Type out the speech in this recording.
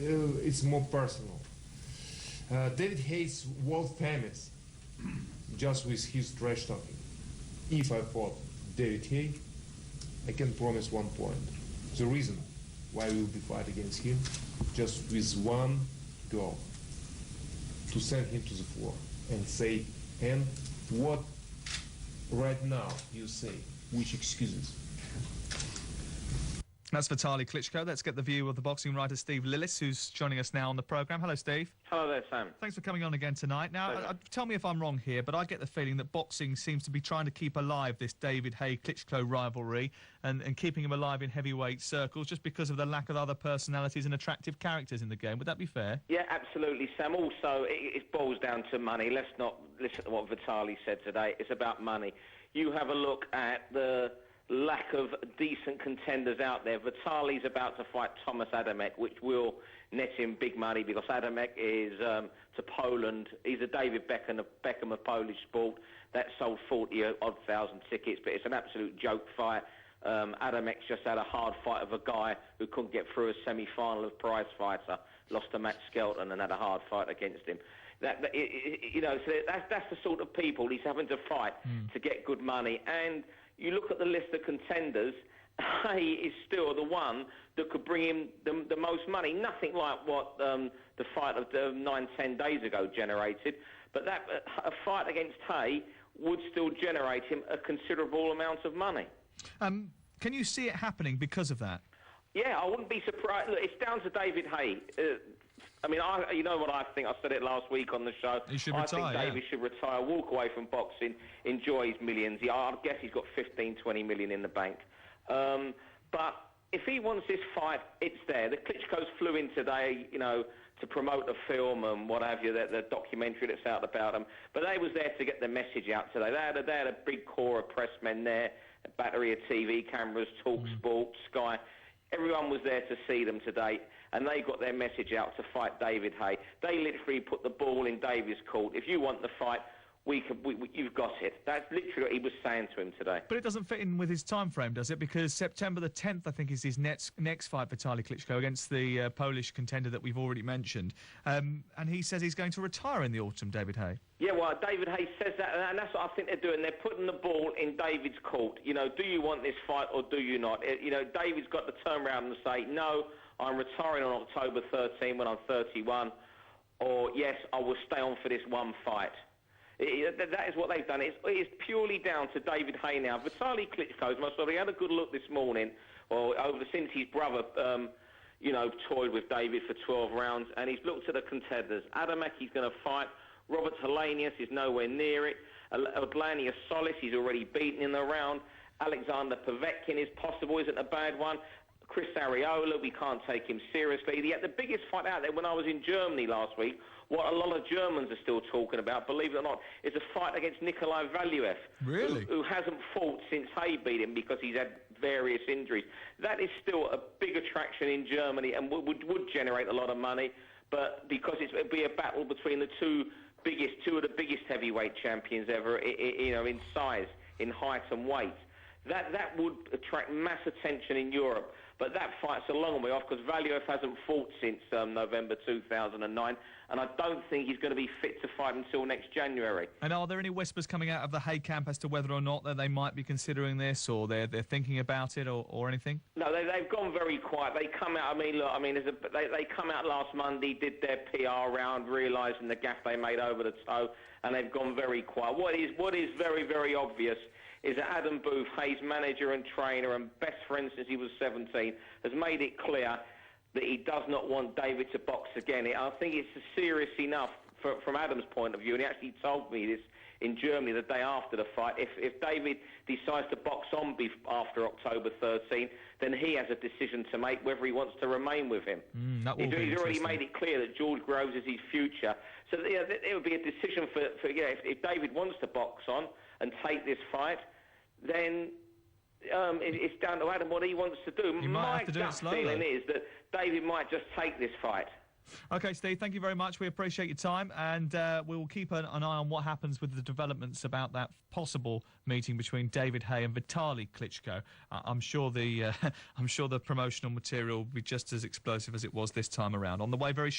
it's more personal. David Hayes world famous just with his trash talking. If I fought David Hay, I can promise one point. The reason why we will be fighting against him, just with one goal, to send him to the floor and say, and what right now you say, which excuses. That's Vitaly Klitschko. Let's get the view of the boxing writer Steve Lillis, who's joining us now on the programme. Hello, Steve. Hello there, Sam. Thanks for coming on again tonight. Now, tell me if I'm wrong here, but I get the feeling that boxing seems to be trying to keep alive this David Hay-Klitschko rivalry and keeping him alive in heavyweight circles just because of the lack of other personalities and attractive characters in the game. Would that be fair? Yeah, absolutely, Sam. Also, it boils down to money. Let's not listen to what Vitaly said today. It's about money. You have a look at the lack of decent contenders out there. Vitaly's about to fight Thomas Adamez, which will net him big money because Adamez is to Poland. He's a David Beckham of Polish sport. That sold 40-odd thousand tickets, but it's an absolute joke fight. Adamez just had a hard fight of a guy who couldn't get through a semi-final of Prize Fighter, lost to Matt Skelton and had a hard fight against him. So that's the sort of people he's having to fight to get good money. And you look at the list of contenders, Hay is still the one that could bring him the most money. Nothing like what the fight of 9-10 days ago generated, but that a fight against Hay would still generate him a considerable amount of money. Can you see it happening because of that? Yeah, I wouldn't be surprised. Look, it's down to David Hay. I mean, you know what I think? I said it last week on the show. He should retire, I think David should retire, walk away from boxing, enjoy his millions. I guess he's got 15-20 million in the bank. But if he wants this fight, it's there. The Klitschko's flew in today, you know, to promote a film and what have you, the documentary that's out about them. But they was there to get the message out today. They had a big core of press men there, a battery of TV cameras, Talk Sport, Sky. Everyone was there to see them today, and they got their message out to fight David Hay. They literally put the ball in David's court. If you want the fight, you've got it. That's literally what he was saying to him today. But it doesn't fit in with his time frame, does it? Because September the 10th, I think, is his next fight, Vitaly Klitschko, against the Polish contender that we've already mentioned. And he says he's going to retire in the autumn, David Hay. Yeah, well, David Hay says that, and that's what I think they're doing. They're putting the ball in David's court. You know, do you want this fight or do you not? You know, David's got to turn around and say, no, I'm retiring on October 13 when I'm 31, or yes, I will stay on for this one fight. That is what they've done. It is purely down to David Hay now. Vitaly Klitschko's he had a good look this morning, since his brother, toyed with David for 12 rounds, and he's looked at the contenders. Adamez, he's going to fight. Robert Helenius is nowhere near it. Odlanius Solis, he's already beaten in the round. Alexander Povetkin is possible, isn't a bad one. Chris Arreola, we can't take him seriously. The biggest fight out there when I was in Germany last week, what a lot of Germans are still talking about, believe it or not, is a fight against Nikolai Valuev. Really? Who hasn't fought since Hay beat him because he's had various injuries. That is still a big attraction in Germany and would generate a lot of money, but because it would be a battle between the two of the biggest heavyweight champions ever, in size, in height and weight. That would attract mass attention in Europe. But that fight's a long way off because Valuev hasn't fought since November 2009, and I don't think he's going to be fit to fight until next January. And are there any whispers coming out of the Hay camp as to whether or not that they might be considering this, or they're thinking about it, or anything? No, they've gone very quiet. They come out. They come out last Monday, did their PR round, realising the gaff they made over the toe, and they've gone very quiet. What is very, very obvious is that Adam Booth, Hay's manager and trainer and best friend since he was 17, has made it clear that he does not want David to box again. I think it's serious enough from Adam's point of view, and he actually told me this in Germany the day after the fight. If David decides to box on after October 13, then he has a decision to make whether he wants to remain with him. He's already made it clear that George Groves is his future. So it would be a decision for if David wants to box on and take this fight, then it's down to Adam what he wants to do. My gut feeling is that David might just take this fight. OK, Steve, thank you very much. We appreciate your time, and we will keep an eye on what happens with the developments about that possible meeting between David Haye and Vitaly Klitschko. I'm sure the promotional material will be just as explosive as it was this time around. On the way, very